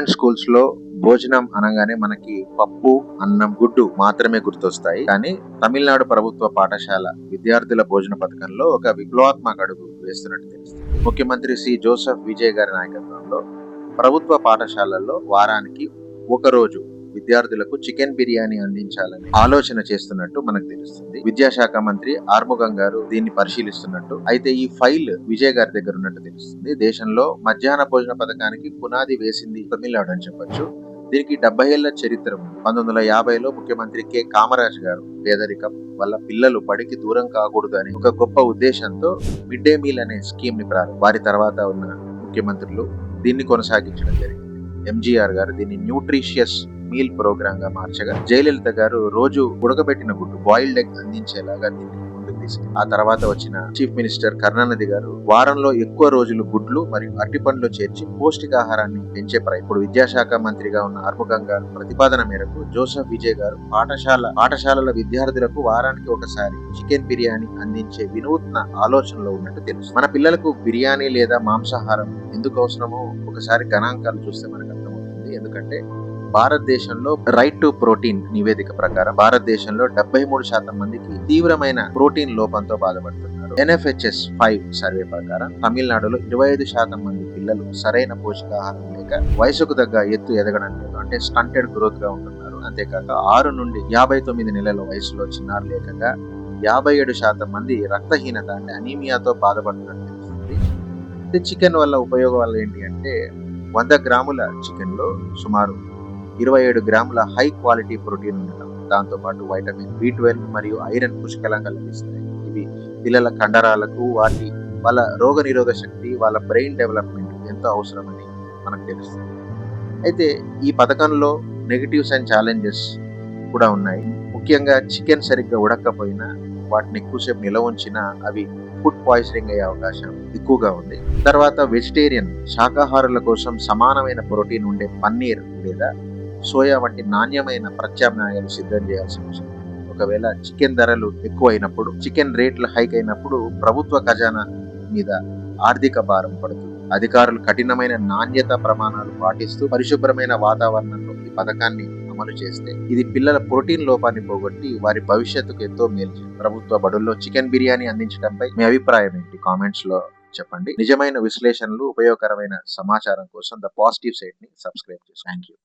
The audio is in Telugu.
ఇండియన్ స్కూల్స్ లో భోజనం అనగానే మనకి పప్పు, అన్నం, గుడ్డు మాత్రమే గుర్తొస్తాయి. కానీ తమిళనాడు ప్రభుత్వ పాఠశాల విద్యార్థుల భోజన పథకంలో ఒక విప్లవాత్మక అడుగు వేస్తున్నట్టు తెలుస్తుంది. ముఖ్యమంత్రి సి జోసెఫ్ విజయ్ గారి నాయకత్వంలో ప్రభుత్వ పాఠశాలల్లో వారానికి ఒక రోజు విద్యార్థులకు చికెన్ బిర్యానీ అందించాలని ఆలోచన చేస్తున్నట్టు మనకు తెలుస్తుంది. విద్యాశాఖ మంత్రి ఆర్ముగం గారు దీన్ని పరిశీలిస్తున్నట్టు, అయితే ఈ ఫైల్ విజయ్ గారి దగ్గర ఉన్నట్టు తెలుస్తుంది. దేశంలో మధ్యాహ్న భోజన పథకానికి పునాది వేసింది తమిళనాడు అని చెప్పొచ్చు. దీనికి 70 ఏళ్ల చరిత్ర ఉంది. 1950లో ముఖ్యమంత్రి కె కామరాజ్ గారు పేదరికం వల్ల పిల్లలు బడికి దూరం కాకూడదు అని ఒక గొప్ప ఉద్దేశంతో మిడ్ డే మీల్ అనే స్కీమ్ ని వారి తర్వాత ఉన్న ముఖ్యమంత్రులు దీన్ని కొనసాగించడం జరిగింది. ఎంజీఆర్ గారు దీన్ని న్యూట్రిషియస్ మీల్ ప్రోగ్రామ్ గా మార్చగా, జయలలిత గారు రోజు ఉడకబెట్టిన గుడ్డు బాయిల్డ్ ఎగ్ అందించేలాగా దీన్ని ముందుకు తీసుకెళ్లారు. ఆ తర్వాత వచ్చిన చీఫ్ మినిస్టర్ కరుణానిధి గారు వారంలో ఎక్కువ రోజులు గుడ్లు మరియు అరటిపండ్లు చేర్చి పౌష్టికాహారాన్ని పెంచే ఇప్పుడు విద్యాశాఖ మంత్రిగా ఉన్న ఆర్ముగం గారు ప్రతిపాదన మేరకు జోసెఫ్ విజయ్ గారు పాఠశాలల విద్యార్థులకు వారానికి ఒకసారి చికెన్ బిర్యానీ అందించే వినూత్న ఆలోచనలో ఉన్నట్టు తెలుసు. మన పిల్లలకు బిర్యానీ లేదా మాంసాహారం ఎందుకు అవసరమో ఒకసారి గణాంకాలు చూస్తే మనకు అర్థమవుతుంది. ఎందుకంటే భారతదేశంలో రైట్ టు ప్రోటీన్ నివేదిక ప్రకారం భారతదేశంలో 73% మందికి తీవ్రమైన ప్రోటీన్ లోపంతో బాధపడుతున్నారు. NFHS 5 సర్వే ప్రకారం తమిళనాడులో 25% మంది పిల్లలు సరైన పోషకాహారం లేక వయసుకు తగ్గ ఎత్తు ఎదగడం లేదు, అంటే స్టంటెడ్ గ్రోత్ గా ఉంటున్నారు. అంతేకాక 6 నుండి 59 నెలల వయసులో చిన్నారు లేకగా 57% మంది రక్తహీనత అంటే అనీమియాతో బాధపడుతున్నట్టు తెలుస్తుంది. చికెన్ వల్ల ఉపయోగాలు ఏంటి అంటే 100 గ్రాముల చికెన్ లో సుమారు 27 గ్రాముల హై క్వాలిటీ ప్రోటీన్ ఉండడం, దాంతో పాటు వైటమిన్ B12 మరియు ఐరన్ పుష్కలంగా లభిస్తాయి. ఇవి పిల్లల కండరాలకు వాళ్ళ రోగ నిరోధక శక్తి, వాళ్ళ బ్రెయిన్ డెవలప్మెంట్ ఎంతో అవసరమని మనకు తెలుస్తుంది. అయితే ఈ పథకంలో నెగటివ్స్ అండ్ ఛాలెంజెస్ కూడా ఉన్నాయి. ముఖ్యంగా చికెన్ సరిగ్గా ఉడకపోయినా, వాటిని ఎక్కువసేపు నిల్వ ఉంచినా అవి ఫుడ్ పాయిజనింగ్ అయ్యే అవకాశం ఎక్కువగా ఉంది. తర్వాత వెజిటేరియన్ శాకాహారుల కోసం సమానమైన ప్రోటీన్ ఉండే పన్నీర్ లేదా సోయా వంటి నాణ్యమైన ప్రత్యామ్నాయాలు సిద్ధం చేయాల్సిన అవసరం. ఒకవేళ చికెన్ ధరలు ఎక్కువ అయినప్పుడు, చికెన్ రేట్లు హైక్ అయినప్పుడు ప్రభుత్వ ఖజానా మీద ఆర్థిక భారం పడుతుంది. అధికారులు కఠినమైన నాణ్యత ప్రమాణాలు పాటిస్తూ పరిశుభ్రమైన వాతావరణంలో ఈ పథకాన్ని అమలు చేస్తే ఇది పిల్లల ప్రోటీన్ లోపాన్ని పోగొట్టి వారి భవిష్యత్తుకు ఎంతో మేలు. ప్రభుత్వ బడుల్లో చికెన్ బిర్యానీ అందించడంపై మీ అభిప్రాయం ఏంటి? కామెంట్స్ లో చెప్పండి. నిజమైన విశ్లేషణలు, ఉపయోగకరమైన సమాచారం కోసం ద పాజిటివ్ సైట్ ని సబ్స్క్రైబ్ చేయండి. Thank you.